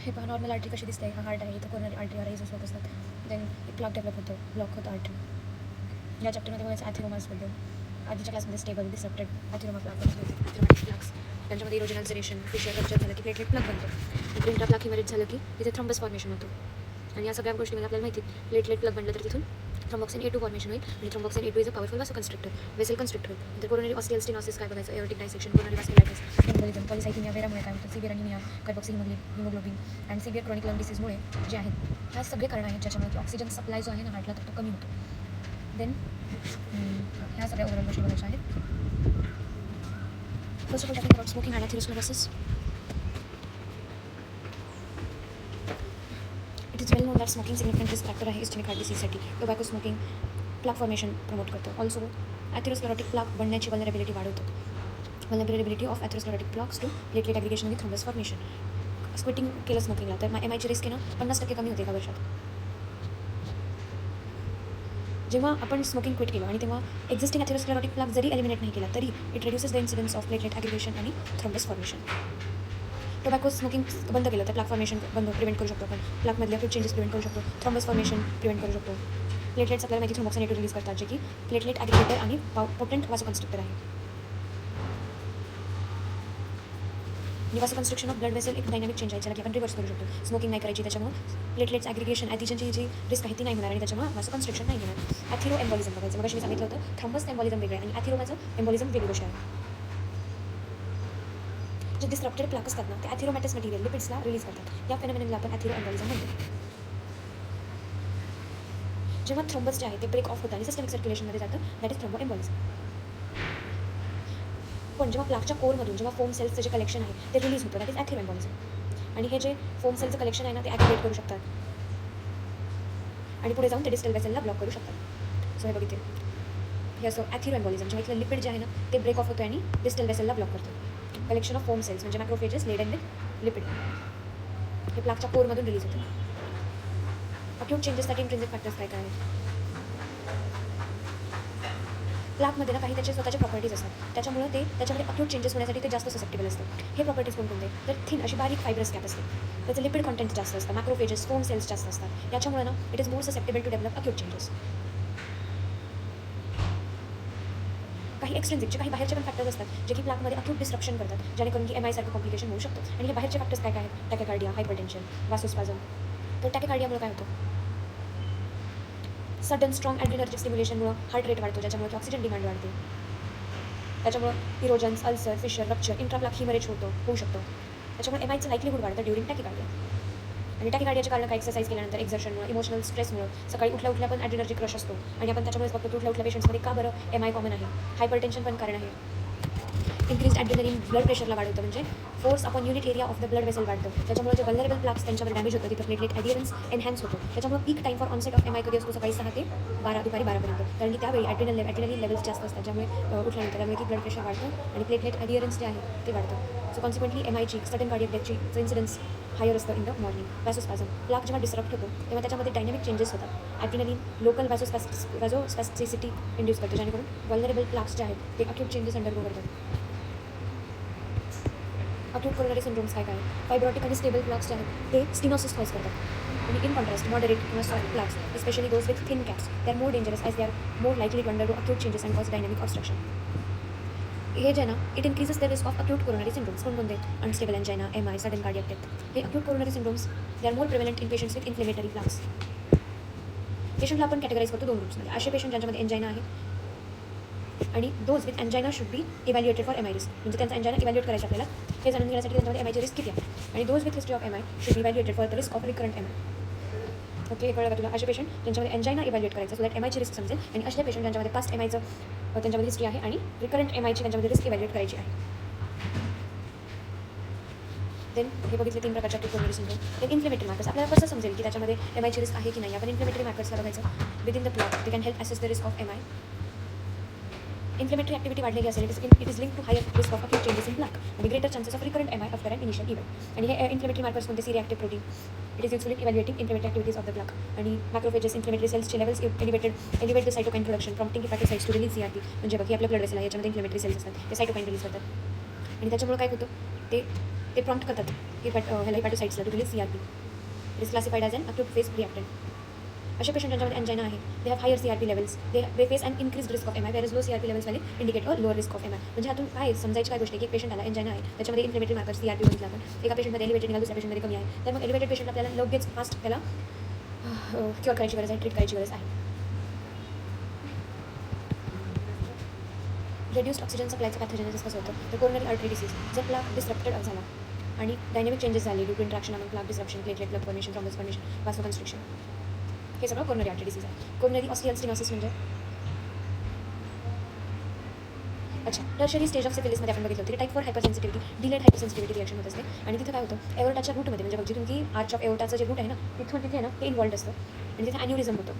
हे पहा normal artery कशी दिसते. हा हार्ट आहे, इथं कोरोनरी आर्टरी अरायझस होत असतात. देन एक क्लॉक डेव्हलप होतो, ब्लॉक होतं आर्टरी. या चॅप्टरमध्ये बघायचं ॲथिरोमासबद्दल. आधीच्या क्लासमध्ये स्टेबल डिसप्टेड ॲथिरोमा प्लाक बनतो, ॲथिरोमॅटिक प्लाक्स. त्यांच्यामध्ये इरोजन अल्सरेशन, फिशर रप्चर झालं की प्लेटलेट प्लग बनतो. प्रिंटा प्लाक हिमरेज झालं की तिथे थ्रॉम्बस फॉर्मेशन होतो. आणि या सगळ्या गोष्टी आपल्याला माहिती. प्लेटलेट प्लग बनलं तर तिथून थ्रोम्बोक्सिन A2 फॉर्मेशन होईल आणि thromboxane A2 is a powerful vasoconstrictor, vessel constrictor. नंतर कोरोनरी ऑस्टियल स्टेनोसिस काय बघायचं, aortic dissection, coronary vasculitis, embolism, polycythemia वेरामुळे काय होतं, सिव्हिअर अनिमिया, कार्बोक्सी हिमोग्लोबिन आणि सिव्हिअर क्रोनिक लंग डिसीजमुळे जे आहेत, ह्या सगळे कारण आहेत ज्याच्यामुळे की ऑक्सिजन सप्लाय जो आहे ना हार्टला तो कमी होतो. देन ह्या सगळ्या ओव्हरऑल गोष्टी बघायच्या आहेत. First of all talking about smoking and atherosclerosis. It is well known that smoking significant risk factor आहे इस्चेमिक हार्ट डिसीजसाठी. Tobacco smoking plaque formation promote करतो. ऑल्सो ॲथेरोस्क्लेरोटिक प्लाक बनण्याची वल्नरेबिलिटी वाढवतो. Vulnerability of atherosclerotic plaques to platelet aggregation with thrombus formation. Quitting केलं स्मोकिंगला तर MI ची risk आहे ना 50% कमी होते एका वर्षात. जेव्हा आपण स्मोकिंग क्विट केलं आणि तेव्हा एक्झिस्टिंग ॲथेरोस्क्लेरोटिक प्लाक जरी एलिमिनेट नाही केला तरी it reduces the incidence of platelet aggregation आणि थ्रोम्बस फॉर्मेशन. टोबॅको स्मोकिंग बंद केलं तर प्लाक फॉर्मेशन प्रिव्हेंट करू शकतो आपण. प्लाकमधले अक्यूट चेंजेस प्रिव्हेंट करू शकतो. थ्रोम्बस फॉर्मेशन प्रिव्हेंट करू शकतो. प्लेटलेट्स आपल्याला माहिती थ्रोम्बोक्सिन A2 रिलीज करतात जे की प्लेटलेट ॲग्रिगेटर आणि पोटेंट वासोकन्स्ट्रक्टर आहे. आणि वासोकन्स्ट्रक्शन ऑफ ब्लड वेसल एक डायनामिक चेंज आहे ज्याला की आपण रिव्हर्स करू शकतो. स्मोकिंग नाही करायची, त्याच्यामुळे प्लेटलेट्स ॲग्रिगेशन ॲथिजनची जी रिस्क आहे ती नाही होणार आणि त्याच्यामुळे वासोकन्स्ट्रक्शन नाही होणार. ॲथिरो एम्बॉलिझम बघायचं. मग मी सांगितलं होतं थ्रोम्बस एम्बॉलिझम वेगळं आहे आणि ॲथिरोमाचं एम्बॉलिझम वेगळी गोष्ट आहे. जे डिस्ट्रप्टेड प्लाक असतात ना ते ॲथिरोमॅटस मटेरियल लिपिड्सला रिलीज करतात. या फेनॉमेननला आपण ॲथिरो एम्बॉलिझम म्हणतो. जेव्हा थ्रोम्बस जे आहे ते ब्रेक ऑफ होतं आणि सिस्टमिक सर्क्युलेशनमध्ये जातं दॅट इज थ्रोम्बो एम्बॉलिझम. पण जेव्हा प्लाकच्या कोरमधून जेव्हा फोम सेल्सचं जे कलेक्शन आहे ते रिलीज होतं दॅट इज ॲथिरो एम्बॉलिझम. आणि हे जे फोम सेलचं कलेक्शन आहे ना ते ॲक्टिवेट करू शकतात आणि पुढे जाऊन ते डिस्टल वेसलला ब्लॉक करू शकतात. सो हे बघितले हे असं ॲथिरो एम्बॉलिझम जेव्हा इथलं लिपिड जे आहे ना ते ब्रेक ऑफ होतं आणि डिस्टल वेसलला ब्लॉक करतो. कलेक्शन ऑफ फोम सेल्स म्हणजे मॅक्रोफेजेस लेडन विथ लिपिड हे प्लाकच्या कोरमधून रिलीज होतं. अक्यूट चेंजेससाठी इंट्रिन्सिक फॅक्टर्स काय काय आहेत. प्लाकमध्ये ना काही त्याचे स्वतःचे प्रॉपर्टीज असतात त्याच्यामुळे ते त्याच्यामध्ये अक्यूट चेंजेस होण्यासाठी ते जास्त ससेप्टेबल असतात. हे प्रॉपर्टीज कोणकोणते तर थिन अशी बारीक फायब्रस कॅप असते, त्याचं लिपिड कॉन्टेंट जास्त असतं, मॅक्रोफेजेस फोम सेल्स जास्त असतात. याच्यामुळे ना it is more susceptible to develop acute changes. काही एक्सट्रिन्सिकचे काही बाहेरचे पण फॅक्टर्स असतात जे की प्लाकमध्ये अक्यूट डिस्ट्रप्शन करतात जेणेकरून की MI सारखं कॉम्प्लिकेशन होऊ शकतं. आणि हे बाहेरचे फॅक्टर्स काय काय आहेत. Tachycardia, hypertension, vasospasm. तर टॅकेकार्डियामुळे काय होतं, सडन स्ट्रॉंग ॲड्रिनर्जिक स्टिम्युलेशनमुळे हार्ट रेट वाढतो ज्याच्यामुळे ऑक्सिजन डिमांड वाढते. त्याच्यामुळे erosions, ulcer, fissure, rupture, intraplaque hemorrhage होऊ शकतो. त्याच्यामुळे MIचं लाईकलीहूड वाढतं ड्युरिंग टॅकेकार्डिया. आणि टॅकेकार्डियाचे कारण काय एक्सरसाइज केल्यानंतर एक्झर्शनमुळे, इमोशनल स्ट्रेसमुळे, सकाळी उठल्या पण ॲड्रिनर्जिक रश असतो आणि आपण त्याच्यामुळेच बघतो की उठल्या पेशंट्समध्ये का बरं MI कॉमन आहे. हायपरटेन्शन पण कारण आहे. इन्क्रीज ॲड्रिनलिन ब्लड प्रेशरला वाढवतं म्हणजे force upon unit area of the blood vessel वाढतं. त्याच्यामुळे जे वल्नरेबल प्लाक्स त्यांच्यावर डॅमेज होतं तिथं प्लेटलेट ॲडियरन्स एनहॅन्स होतो. त्याच्यामुळे peak time for onset of MI कधी असतो सकाळी 6 ते 12 दुपारी 12पर्यंत. कारण की त्यावेळी ॲड्रिनलिन लेवल्स जास्त असतात ज्यामुळे उठल्यानंतर त्यामुळे की ब्लड प्रेशर वाढतं आणि प्लेटलेट ॲडियरन्स जे आहे ते वाढतं. सो कॉन्सिक्वेंटली MIची सडन कार्डियक डेथची इन्सिडन्स हायर असतं in the morning. Vasospasm plaque जेव्हा डिस्टर्ब होतो तेव्हा त्याच्यामध्ये डायनॅमिक चेंजेस होतात. ॲड्रिनलिन लोकल वॅसोस्पॅसिसिटी इंड्यूस करतो जेणेकरून वल्नरेबल प्लाक्स जे आहेत ते अक्यूट चेंजेस अंडरगो करतात. अक्यूट कोरोनरी सिंड्रोम्स काय काय फायब्रॉटिक आणि स्टेबल प्लाक्स जे आहेत ते स्टिनोसिस कॉज करतात. आणि इन कॉन्ट्रास्ट मॉडरेट किंवा soft plaques especially those with thin caps they are more dangerous as they are more likely to undergo acute changes and cause dynamic obstruction. हे जे ना it increases the risk of acute coronary syndromes. कोणते unstable angina, MI, sudden cardiac death. हे acute coronary syndromes they are more prevalent in patients with inflammatory plaques. पेशंटला आपण categorise करतो 2 ग्रुप्समध्ये. असे पेशंट ज्यांच्यामध्ये एंजाइना आहे आणि those with angina should be evaluated for MI risk. म्हणजे त्यांचा एंजाइना इव्हॅल्युएट करायचं आपल्याला हे जाणून घेण्यासाठी त्यांच्यामध्ये MIची रिस्क किती आहे. आणि those with history of MI should be evaluated for the risk of recurrent MI. Okay कळलं का तुला. असे पेशंट ज्यांच्यामध्ये एंजाइना इव्हॅल्युएट करायचं सो दॅट MIची रिस्क समजेल. आणि असे पेशंट ज्यांच्यामध्ये पास्ट MIचं त्यांच्यामध्ये हिस्ट्री आहे आणि रिकरंट MIची त्यांच्यामध्ये रिस्क इव्हॅल्युएट करायची आहे. देन हे बघितले 3 प्रकारच्या acute coronary syndrome. Then inflammatory markers आपल्याला कसं समजेल की त्याच्यामध्ये MIची रिस्क आहे की नाही. आपण इन्फ्लेमेटरी मार्कर्सला बघायचं within the plot they can help assess the risk of MI. Inflammatory activity वाढलेली असेल it is link to higher risk of acute changes in plaque आणि greater chances of recurrent MI after an initial event. आणि हे inflammatory markers कोणते C reactive protein it is useful in evaluating inflammatory activities of the plaque. आणि macrophages inflammatory सेल्सचे levels elevate the cytokine production prompting hepatocytes to release CRP. म्हणजे बघ हे आपल्या blood vessel आहे याच्यामध्ये इन्फ्लेमेटरी सेल्स असतात ते सायटोकाईन रिलीज करतात आणि त्याच्यामुळे काय होतं ते ते प्रॉम्प्ट करतात की ह्याला हेपॅटोसाइट्सला to release CRP. It is classified as an acute phase reactant. अशा पेशंट ज्यांच्यामध्ये एंजायना आहे, they have higher CRP levels, they face an increase risk of MI, where is low CRP levels वाले indicate a lower risk of MI. म्हणजे ह्यातून काय समजायची काय गोष्ट आहे की एक पेशंट आला एंजायना आहे, त्याच्यामध्ये इन्फ्लेमेटरी मार्कर CRP बघितला आपण, एका पेशंटमध्ये एलिव्हेटेड निघाला, दुसऱ्या पेशंटमध्ये कमी आहे, तर मग एलिव्हेटेड पेशंट आपल्याला लगेच फास्ट त्याला क्युअर करायची गरज आहे, ट्रीट करायची गरज आहे. रेड्युस्ड ऑक्सिजन सप्लायचं पॅथोजेनेसिस कसं होतं, तर कोरोनरी आर्टरी डिसीज जर प्लाक डिस्रप्टेड झाला आणि डायनॅमिक चेंजेस झाले due to interaction among plaque disruption, platelet plug formation, thrombus formation, vasoconstriction, हे सगळं कोरोनरी आर्टरी डिसीज आहे. कोरोनरी ऑस्टियल स्टेनोसिस म्हणजे अच्छा टर्शरी स्टेज ऑफ सिफिलिसमध्ये आपण बघितलं होतं की टाईप 4 हायपरसेन्सिटिव्हिटी, डिलेड हायपरसेन्सिटिव्हिटी रिॲक्शन होत असते आणि तिथं काय होतं, एओर्टाच्या रूटमध्ये म्हणजे बघ जिथून की आर्च ऑफ एओर्टाचं जे रूट आहे ना, तिथून तिथे आहे ना ते इन्व्हॉल्ड असतं आणि तिथे ॲन्युरिझम होतं.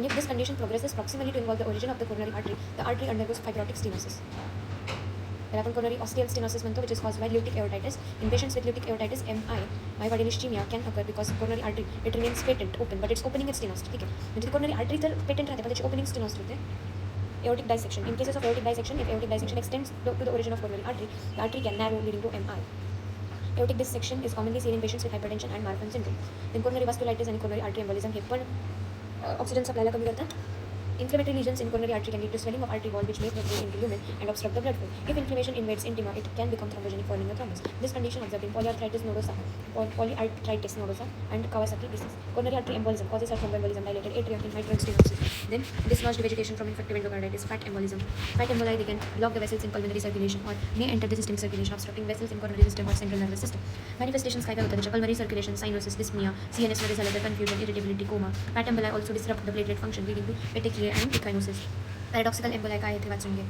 And if this condition progresses proximally to involve the origin of the coronary artery undergoes fibrotic stenosis. त्याला आपण coronary ostial stenosis म्हणतो, which is caused by leuktic aortitis. In patients with leuktic aortitis, myocardial ischemia can occur because coronary artery it remains patent, open, but its opening is stenosed. ठीक आहे, म्हणजे coronary artery तर patent राहते, पण त्याची opening stenosed होते. Aortic dissection. In cases of aortic dissection, if aortic dissection extends to the origin of coronary artery, the artery can narrow, leading to MI. Aortic dissection is commonly seen in patients with hypertension and Marfan syndrome. Then coronary vasculitis आणि coronary artery embolism हे पण oxygen सप्लायला कमी करतात. Inflammatory lesions in coronary artery can lead to swelling of artery wall, which may protrude into lumen and obstruct the blood flow. If inflammation invades intima, it can become thrombogenic, forming a thrombus. This condition observed in polyarthritis nodosa and Kawasaki disease. Coronary artery embolism causes of thromboembolism, dilated atrium, in mitral stenosis. Then dislodged vegetation from infective endocarditis, fat embolism. Fat emboli, they can block the vessels in pulmonary circulation or may enter the systemic circulation, obstructing vessels in coronary system or central nervous system. Manifestations काय काय होतात त्याच्या, pulmonary circulation, cyanosis, dyspnea, CNS मध्ये झालं तर confusion, irritability, coma. Fat emboli also disrupt the platelet function, leading to petechiae and echinosis. Paradoxical emboli काय आहे ते वाचून घे.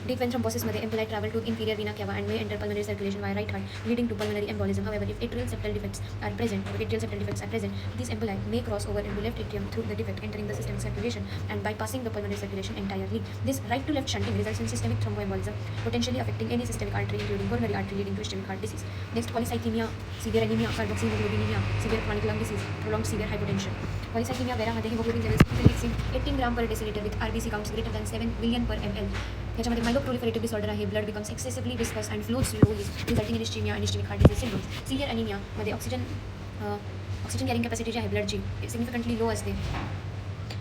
Deep vein thrombosis मध्ये emboli travel to inferior vena cava and may enter pulmonary circulation via right heart, leading to pulmonary embolism. However, if atrial septal defects are present, these emboli may cross over into left atrium through the defect, entering the systemic circulation and bypassing the pulmonary circulation entirely. This right to left shunting results in systemic thromboembolism, potentially affecting any systemic artery, including coronary artery, leading to ischemic heart disease. Next, polycythemia, severe anemia, carboxyhemoglobinemia, severe chronic lung disease, prolonged severe hypotension. Polycythemia vera मध्ये hemoglobin levels exceed 18 gram per deciliter with RBC counts greater than 7 billion per ml. ह्याच्यामध्ये myeloproliferative disorder आहे, blood becomes excessively viscous and flows slowly, resulting in ischemia आणि ischemic heart disease syndrome. Severe anemia मध्ये oxygen carrying capacity जी आहे ब्लडची significantly low असते.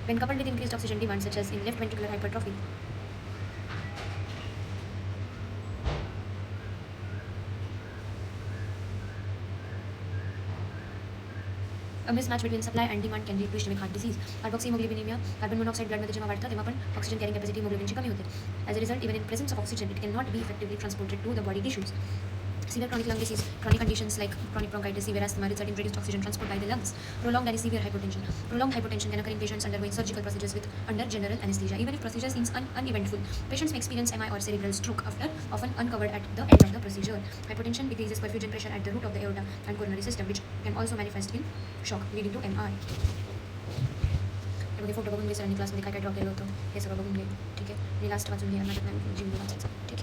When coupled with increased oxygen demand such as in left ventricular hypertrophy. A mismatch between supply and demand can lead to ischemic heart disease. Carboxyhemoglobinemia, carbon monoxide ब्लडमध्ये जेव्हा वाढतं तेव्हा पण oxygen carrying capacity हिमोग्लोबिनची कमी होते. As a result, even in presence of oxygen, it cannot be effectively transported to the body tissues. Severe chronic lung disease, chronic conditions like chronic bronchitis, severe asthma result in reduced oxygen transport by the lungs. Prolonged and severe hypotension. Prolonged hypotension can occur in patients undergoing surgical procedures under general anesthesia. Even if procedure seems uneventful, patients may experience MI or cerebral stroke after often uncovered at the end of the procedure. Hypotension decreases perfusion pressure at the root of the aorta and coronary system, which can also manifest in shock, leading to MI. हे photo बघून घे सरांनी क्लासमध्ये काय काय draw केलं होतं हे सगळं बघून घे, ठीक आहे. आणि लास्ट वाचून घे, नाटक नाही जिंकून वाचायचं, ठीक आहे.